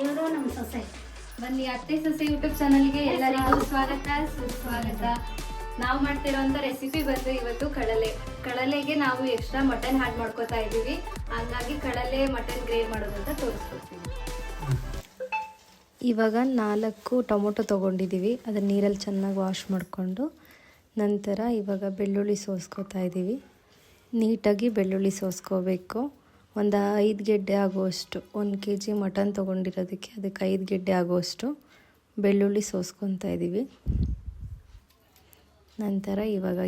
ಇವರು ನಮ್ಮ ಸೊಸೆ. ಬನ್ನಿ ಅತ್ತೆ ಸೊಸೆ ಯೂಟ್ಯೂಬ್ ಚಾನಲ್ಗೆ ಎಲ್ಲರಿಗೂ ಸ್ವಾಗತ ಸುಸ್ವಾಗತ. ನಾವು ಮಾಡ್ತಿರೋಂಥ ರೆಸಿಪಿ ಬಂದು ಇವತ್ತು ಕಡಲೆಗೆ ನಾವು ಎಕ್ಸ್ಟ್ರಾ ಮಟನ್ ಆ್ಯಡ್ ಮಾಡ್ಕೋತಾ ಇದ್ದೀವಿ. ಹಾಗಾಗಿ ಕಡಲೆ ಮಟನ್ ಗ್ರೇವ್ ಮಾಡೋದು ಅಂತ ತೋರಿಸ್ಕೊಡ್ತೀವಿ. ಇವಾಗ 4 ಟೊಮೊಟೊ ತೊಗೊಂಡಿದ್ದೀವಿ. ಅದನ್ನ ನೀರಲ್ಲಿ ಚೆನ್ನಾಗಿ ವಾಶ್ ಮಾಡಿಕೊಂಡು ನಂತರ ಇವಾಗ ಬೆಳ್ಳುಳ್ಳಿ ಸೋಸ್ಕೋತಾ ಇದ್ದೀವಿ. ನೀಟಾಗಿ ಬೆಳ್ಳುಳ್ಳಿ ಸೋಸ್ಕೋಬೇಕು. ಒಂದು 5 ಗೆಡ್ಡೆ ಆಗುವಷ್ಟು, 1 kg ಮಟನ್ ತೊಗೊಂಡಿರೋದಕ್ಕೆ ಅದಕ್ಕೆ 5 ಗೆಡ್ಡೆ ಆಗುವಷ್ಟು ಬೆಳ್ಳುಳ್ಳಿ ಸೋಸ್ಕೊತಾ ಇದ್ದೀವಿ. ನಂತರ ಇವಾಗ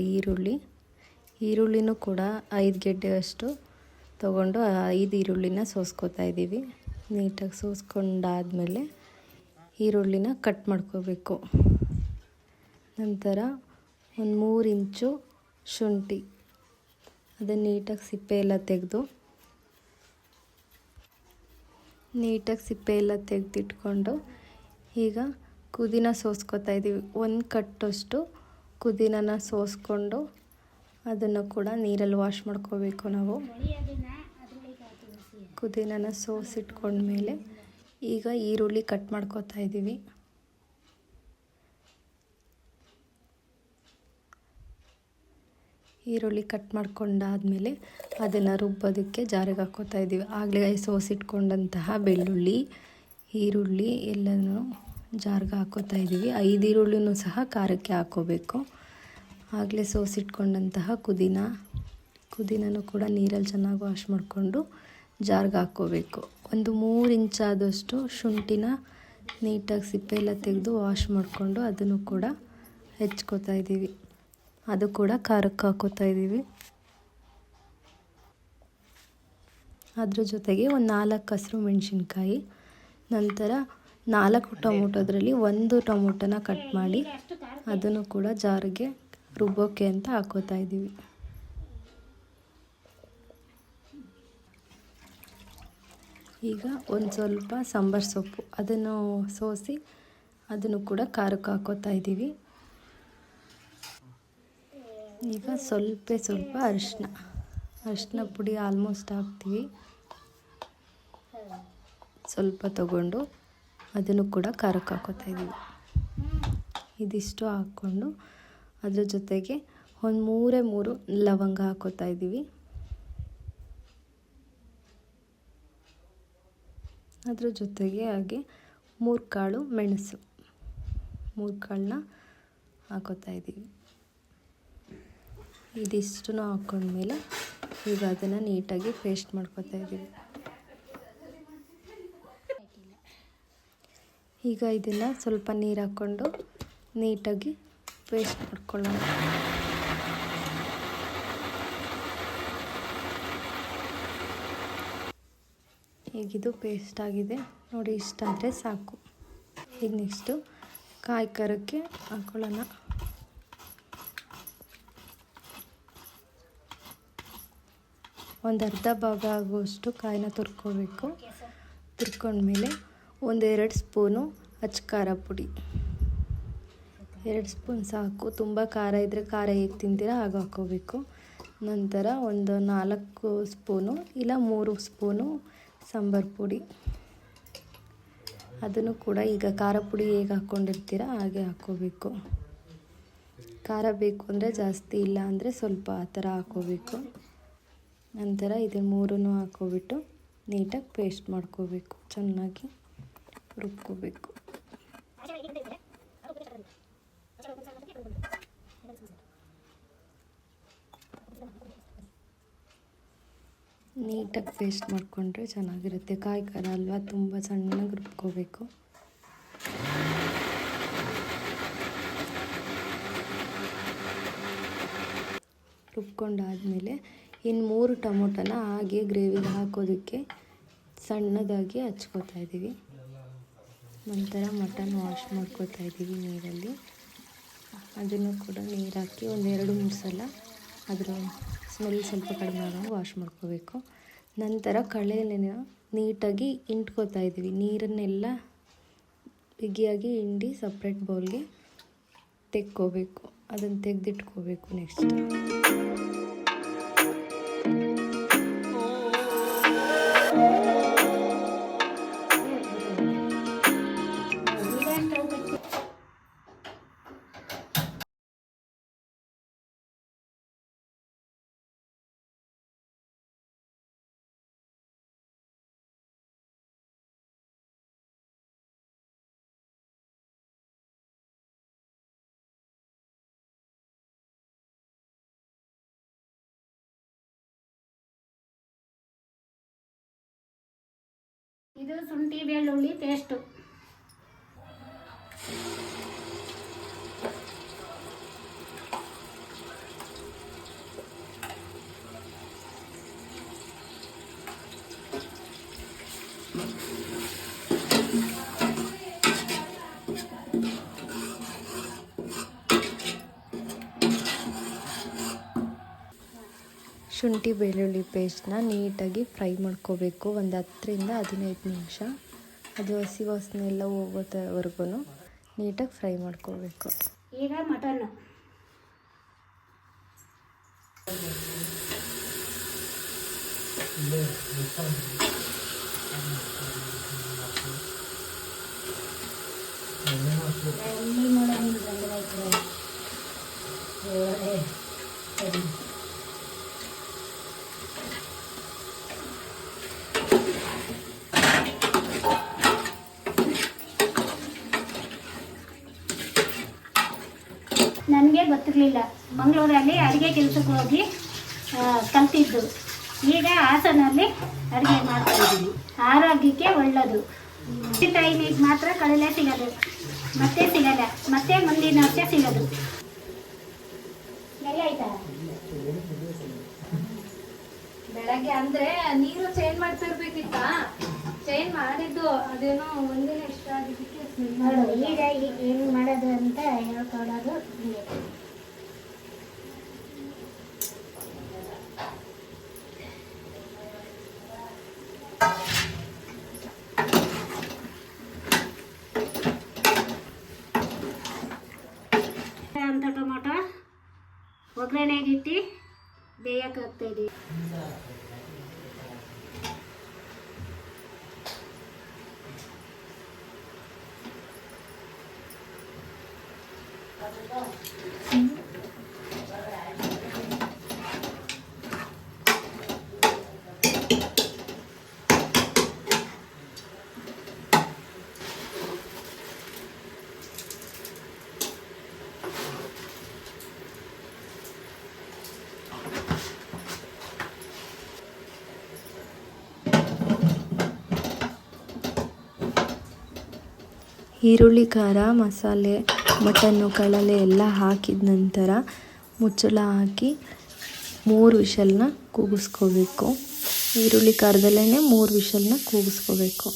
ಈರುಳ್ಳಿನೂ ಕೂಡ 5 ಗೆಡ್ಡೆ ಅಷ್ಟು ತೊಗೊಂಡು 5 ಈರುಳ್ಳಿನ ಸೋಸ್ಕೋತಾ ಇದ್ದೀವಿ. ನೀಟಾಗಿ ಸೋಸ್ಕೊಂಡಾದಮೇಲೆ ಈರುಳ್ಳಿನ ಕಟ್ ಮಾಡ್ಕೋಬೇಕು. ನಂತರ ಒಂದು 3 ಇಂಚು ಶುಂಠಿ, ಅದನ್ನು ನೀಟಾಗಿ ಸಿಪ್ಪೆ ಎಲ್ಲ ತೆಗೆದಿಟ್ಕೊಂಡು ಈಗ ಪುದೀನ ಸೋಸ್ಕೋತಾ ಇದ್ದೀವಿ. 1 ಕಟ್ಟಷ್ಟು ಪುದೀನನ ಸೋಸ್ಕೊಂಡು ಅದನ್ನು ಕೂಡ ನೀರಲ್ಲಿ ವಾಶ್ ಮಾಡ್ಕೋಬೇಕು. ನಾವು ಪುದೀನನ ಸೋಸಿಟ್ಕೊಂಡ್ಮೇಲೆ ಈಗ ಈರುಳ್ಳಿ ಕಟ್ ಮಾಡ್ಕೋತಾ ಇದ್ದೀವಿ. ಈರುಳ್ಳಿ ಕಟ್ ಮಾಡ್ಕೊಂಡಾದಮೇಲೆ ಅದನ್ನು ರುಬ್ಬೋದಕ್ಕೆ ಜಾರಿಗೆ ಹಾಕ್ಕೋತಾ ಇದ್ದೀವಿ. ಆಗಲೇ ಸೋಸಿಟ್ಕೊಂಡಂತಹ ಬೆಳ್ಳುಳ್ಳಿ, ಈರುಳ್ಳಿ ಎಲ್ಲನೂ ಜಾರಿಗೆ ಹಾಕ್ಕೋತಾ ಇದ್ದೀವಿ. 5 ಈರುಳ್ಳಿನೂ ಸಹ ಖಾರಕ್ಕೆ ಹಾಕ್ಕೋಬೇಕು. ಆಗಲೇ ಸೋಸಿಟ್ಕೊಂಡಂತಹ ಪುದೀನನೂ ಕೂಡ ನೀರಲ್ಲಿ ಚೆನ್ನಾಗಿ ವಾಶ್ ಮಾಡಿಕೊಂಡು ಜಾರಿಗೆ ಹಾಕ್ಕೋಬೇಕು. ಒಂದು 3 ಇಂಚಾದಷ್ಟು ಶುಂಠಿನ ನೀಟಾಗಿ ಸಿಪ್ಪೆ ಎಲ್ಲ ತೆಗೆದು ವಾಶ್ ಮಾಡಿಕೊಂಡು ಅದನ್ನು ಕೂಡ ಹೆಚ್ಕೋತಾ ಇದ್ದೀವಿ. ಅದು ಕೂಡ ಖಾರಕ್ಕೆ ಹಾಕ್ಕೋತಾ ಇದ್ದೀವಿ. ಅದ್ರ ಜೊತೆಗೆ ಒಂದು 4 ಹಸಿರು ಮೆಣಸಿನ್ಕಾಯಿ, ನಂತರ 4 ಟೊಮೊಟೊದ್ರಲ್ಲಿ 1 ಟೊಮೊಟೊನ ಕಟ್ ಮಾಡಿ ಅದನ್ನು ಕೂಡ ಜಾರಿಗೆ ರುಬ್ಬೋಕ್ಕೆ ಅಂತ ಹಾಕ್ಕೋತಾ ಇದ್ದೀವಿ. ಈಗ ಒಂದು ಸ್ವಲ್ಪ ಸಾಂಬಾರು ಸೊಪ್ಪು, ಅದನ್ನು ಸೋಸಿ ಅದನ್ನು ಕೂಡ ಖಾರಕ್ಕೆ ಹಾಕ್ಕೋತಾ ಇದ್ದೀವಿ. ಈಗ ಸ್ವಲ್ಪ ಅರಿಶಿನ ಪುಡಿ ಆಲ್ಮೋಸ್ಟ್ ಹಾಕ್ತೀವಿ. ಸ್ವಲ್ಪ ತಗೊಂಡು ಅದನ್ನು ಕೂಡ ಖಾರಕ್ಕೆ ಹಾಕ್ಕೋತಾ ಇದ್ದೀವಿ. ಇದಿಷ್ಟು ಹಾಕ್ಕೊಂಡು ಅದ್ರ ಜೊತೆಗೆ ಒಂದು 3 ಲವಂಗ ಹಾಕ್ಕೋತಾ ಇದ್ದೀವಿ. ಅದ್ರ ಜೊತೆಗೆ ಹಾಗೆ 3 ಕಾಳು ಮೆಣಸು, 3 ಕಾಳನ್ನ ಹಾಕ್ಕೋತಾ ಇದ್ದೀವಿ. ಇದಿಷ್ಟು ಹಾಕ್ಕೊಂಡ್ಮೇಲೆ ಈಗ ಅದನ್ನು ನೀಟಾಗಿ ಪೇಸ್ಟ್ ಮಾಡ್ಕೋತಾ ಇದ್ದೀವಿ. ಈಗ ಇದನ್ನು ಸ್ವಲ್ಪ ನೀರು ಹಾಕ್ಕೊಂಡು ನೀಟಾಗಿ ಪೇಸ್ಟ್ ಮಾಡ್ಕೊಳ್ಳೋಣ. ಈಗಿದು ಪೇಸ್ಟ್ ಆಗಿದೆ ನೋಡಿ, ಇಷ್ಟ ಆದರೆ ಸಾಕು. ಈಗ ನೆಕ್ಸ್ಟು ಕಾಯಿ ಖಾರಕ್ಕೆ ಹಾಕ್ಕೊಳ್ಳೋಣ. ಒಂದು ಅರ್ಧ ಭಾಗ ಆಗುವಷ್ಟು ಕಾಯಿನ ತುರ್ಕೋಬೇಕು. ತುರ್ಕೊಂಡ್ಮೇಲೆ 1-2 ಸ್ಪೂನು ಅಚ್ಚ ಪುಡಿ, 2 ಸ್ಪೂನ್ ಸಾಕು. ತುಂಬ ಖಾರ ಇದ್ದರೆ ಖಾರ ಹೇಗೆ ತಿಂತೀರಾ ಹಾಗೆ ಹಾಕ್ಕೋಬೇಕು. ನಂತರ ಒಂದು 4 ಸ್ಪೂನು ಇಲ್ಲ 3 ಸ್ಪೂನು ಸಾಂಬಾರು ಪುಡಿ, ಅದನ್ನು ಕೂಡ ಈಗ ಖಾರ ಪುಡಿ ಹೇಗೆ ಹಾಕ್ಕೊಂಡಿರ್ತೀರ ಹಾಗೆ ಹಾಕ್ಕೋಬೇಕು. ಖಾರ ಬೇಕು ಅಂದರೆ ಜಾಸ್ತಿ, ಇಲ್ಲ ಅಂದರೆ ಸ್ವಲ್ಪ ಆ ಥರ ಹಾಕ್ಕೋಬೇಕು. ನಂತರ ಇದನ್ನು 3 ಹಾಕ್ಕೊಬಿಟ್ಟು ನೀಟಾಗಿ ಪೇಸ್ಟ್ ಮಾಡ್ಕೋಬೇಕು, ಚೆನ್ನಾಗಿ ರುಬ್ಕೋಬೇಕು. ನೀಟಾಗಿ ಪೇಸ್ಟ್ ಮಾಡಿಕೊಂಡ್ರೆ ಚೆನ್ನಾಗಿರುತ್ತೆ. ಕಾಯಿ ಖಾರ ಅಲ್ವಾ, ತುಂಬ ಸಣ್ಣಗೆ ರುಬ್ಕೋಬೇಕು. ರುಬ್ಕೊಂಡಾದಮೇಲೆ ಇನ್ನು 3 ಟೊಮೊಟೊನ ಹಾಗೆ ಗ್ರೇವಿಗೆ ಹಾಕೋದಕ್ಕೆ ಸಣ್ಣದಾಗಿ ಹಚ್ಕೋತಾ ಇದ್ದೀವಿ. ನಂತರ ಮಟನ್ ವಾಶ್ ಮಾಡ್ಕೋತಾ ಇದ್ದೀವಿ ನೀರಲ್ಲಿ. ಅದನ್ನು ಕೂಡ ನೀರು ಹಾಕಿ ಒಂದು 2-3 ಸಲ ಅದರ ಸ್ಮೆಲ್ ಸ್ವಲ್ಪ ಕಡಿಮೆ ಆಗೋಂಗೆ ವಾಶ್ ಮಾಡ್ಕೋಬೇಕು. ನಂತರ ಕಡಲೆನ ನೀಟಾಗಿ ಹಿಂಡ್ಕೋತಾ ಇದ್ದೀವಿ. ನೀರನ್ನೆಲ್ಲ ಬಿಗಿಯಾಗಿ ಹಿಂಡಿ ಸಪ್ರೇಟ್ ಬೌಲ್ಗೆ ತೆಕ್ಕೋಬೇಕು. ಅದನ್ನು ತೆಗೆದಿಟ್ಕೋಬೇಕು. ನೆಕ್ಸ್ಟ್ ಇದು ಶುಂಠಿ ಬೆಳ್ಳುಳ್ಳಿ ಪೇಸ್ಟು. ಶುಂಠಿ ಬೆಳ್ಳುಳ್ಳಿ ಪೇಸ್ಟ್ನ ನೀಟಾಗಿ ಫ್ರೈ ಮಾಡ್ಕೋಬೇಕು. ಒಂದು 10-15 ನಿಮಿಷ. ಅದು ಹಸಿ ವಾಸನೆ ಎಲ್ಲ ಹೋಗೋವರೆಗೂ ನೀಟಾಗಿ ಫ್ರೈ ಮಾಡ್ಕೋಬೇಕು. ಈಗ ಮಟನ್ನು ನನಗೆ ಗೊತ್ತಿರಲಿಲ್ಲ. ಮಂಗಳೂರಲ್ಲಿ ಅಡುಗೆ ಕೆಲಸಕ್ಕೆ ಹೋಗಿ ಕಲ್ತಿದ್ದು. ಈಗ ಹಾಸನಲ್ಲಿ ಅಡುಗೆ ಮಾಡ್ತಾಯಿದ್ದೀನಿ. ಆರೋಗ್ಯಕ್ಕೆ ಒಳ್ಳೆಯದು. ಈ ಟೈಮಿಗೆ ಮಾತ್ರ ಕಡಲೆ ಸಿಗೋದು, ಮತ್ತೆ ಸಿಗಲ್ಲ, ಮತ್ತೆ ಮುಂದಿನ ವರ್ಷ ಸಿಗೋದು. ಎಲ್ಲ ಆಯ್ತಾ? ಬೆಳಗ್ಗೆ ಅಂದ್ರೆ ನೀರು ಚೇಂಜ್ ಮಾಡ್ತಾ ಇರ್ಬೇಕಿತ್ತ. ಚೇಂಜ್ ಮಾಡಿದ್ದು ಅದೇನೋ ಒಂದಿನ ಇಷ್ಟ ಆಗಿದ್ದಕ್ಕೆ ನೋಡು ಈಗ ಹೆಂಗ್ ಮಾಡೋದು ಅಂತ ಹೇಳ್ಕೊಡೋದು. ಅಂತ ಟೊಮೊಟೊ ಒಗ್ಗರಣೆಗೆ ಇಟ್ಟು ಬೇಯಕ್ಕೆ ಹಾಕ್ತಾಯಿದ್ದೀವಿ. ಈರುಳ್ಳಿ, ಖಾರ, ಮಸಾಲೆ, ಮಟನ್ನು, ಕಡಲೆ ಎಲ್ಲ ಹಾಕಿದ ನಂತರ ಮುಚ್ಚಳ ಹಾಕಿ 3 ವಿಷಲ್ನ ಕೂಗಿಸ್ಕೋಬೇಕು. ಈರುಳ್ಳಿ ಖಾರದಲ್ಲೇ 3 ವಿಷಲ್ನ ಕೂಗಿಸ್ಕೋಬೇಕು.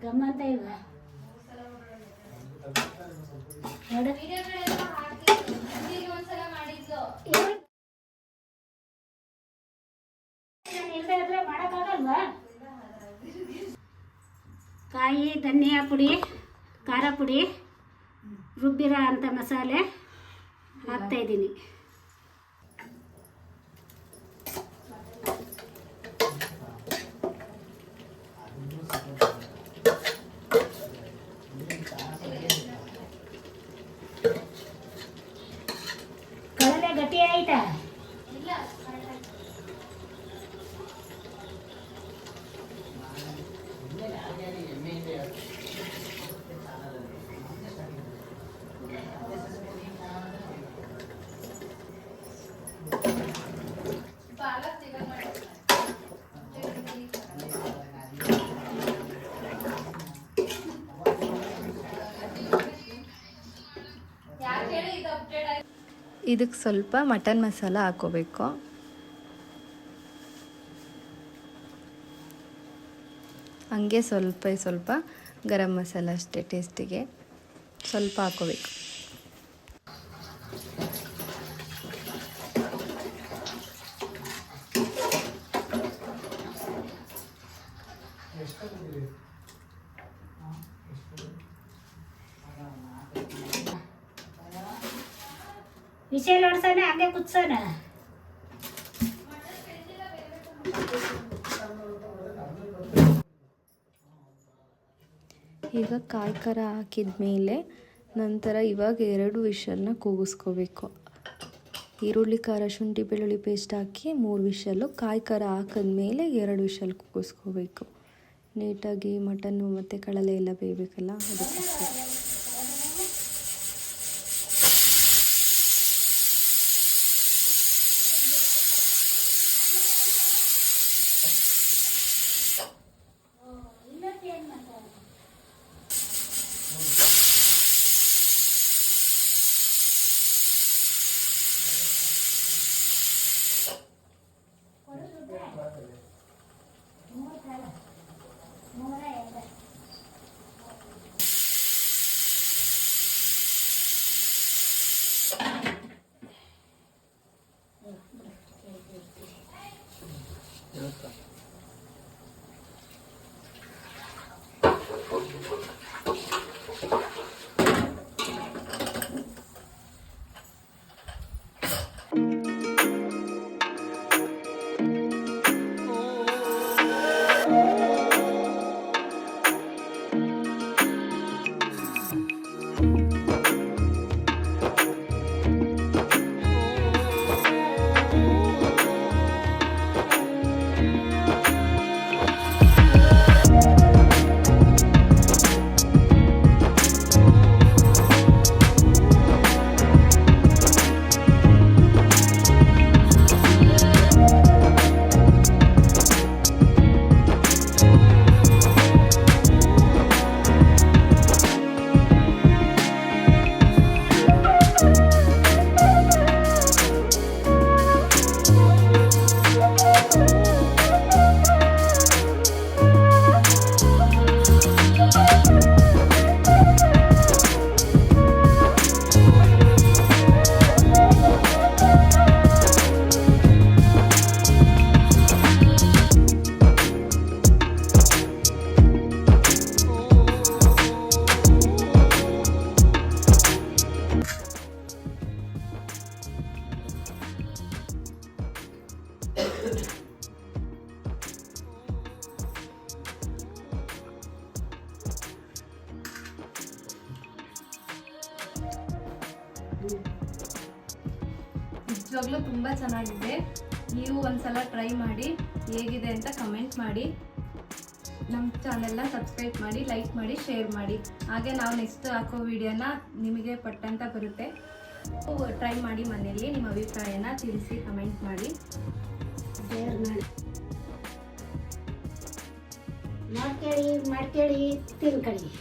ಗಮ್ಮಂತ ಇಲ್ವಾ? ಮಾಡಕ್ಕಾಗಲ್ವಾ? ಕಾಯಿ, ಧನಿಯಾ ಪುಡಿ, ಖಾರ ಪುಡಿ, ರುಬ್ಬಿರೋ ಅಂಥ ಮಸಾಲೆ ಹಾಕ್ತಾಯಿದ್ದೀನಿ. ಕಡಲೆ ಗಟ್ಟಿ ಆಯ್ತಾ? ಇದಕ್ಕೆ ಸ್ವಲ್ಪ ಮಟನ್ ಮಸಾಲ ಹಾಕೋಬೇಕು. ಹಂಗೆ ಸ್ವಲ್ಪ ಗರಂ ಮಸಾಲ ಅಷ್ಟೇ ಟೇಸ್ಟಿಗೆ ಸ್ವಲ್ಪ ಹಾಕೋಬೇಕು. ವಿಷಲ್ ಹೊಡ್ಸೋಣ ಹಂಗೆ ಕುದಿಸೋಣ. ಈಗ ಕಾಯಿ ಖಾರ ಹಾಕಿದ ಮೇಲೆ ನಂತರ ಇವಾಗ 2 ವಿಷಲ್ನ ಕೂಗಿಸ್ಕೋಬೇಕು. ಈರುಳ್ಳಿ ಖಾರ ಶುಂಠಿ ಬೆಳ್ಳುಳ್ಳಿ ಪೇಸ್ಟ್ ಹಾಕಿ 3 ವಿಷಲ್ಲು, ಕಾಯಿ ಖಾರ ಹಾಕಿದ್ಮೇಲೆ 2 ವಿಷಲ್ ಕೂಗಿಸ್ಕೋಬೇಕು. ನೀಟಾಗಿ ಮಟನ್ನು ಮತ್ತು ಕಡಲೆ ಎಲ್ಲ ಬೇಯಬೇಕಲ್ಲ, ಅದಕ್ಕೋಸ್ಕರ. ನಿಜವಾಗ್ಲೂ ತುಂಬ ಚೆನ್ನಾಗಿದೆ. ನೀವು ಒಂದ್ಸಲ ಟ್ರೈ ಮಾಡಿ, ಹೇಗಿದೆ ಅಂತ ಕಮೆಂಟ್ ಮಾಡಿ. ನಮ್ಮ ಚಾನೆಲ್ನ ಸಬ್ಸ್ಕ್ರೈಬ್ ಮಾಡಿ, ಲೈಕ್ ಮಾಡಿ, ಶೇರ್ ಮಾಡಿ. ಹಾಗೆ ನಾವು ನೆಕ್ಸ್ಟ್ ಹಾಕೋ ವಿಡಿಯೋನ ನಿಮಗೆ ಪಟ್ಟಂತ ಬರುತ್ತೆ. ಟ್ರೈ ಮಾಡಿ ಮನೆಯಲ್ಲಿ, ನಿಮ್ಮ ಅಭಿಪ್ರಾಯನ ತಿಳಿಸಿ ಕಮೆಂಟ್ ಮಾಡಿ. ಶೇರ್ ಮಾಡ್ಕೊಳ್ಳಿ, ತಿನ್ಕೊಳ್ಳಿ.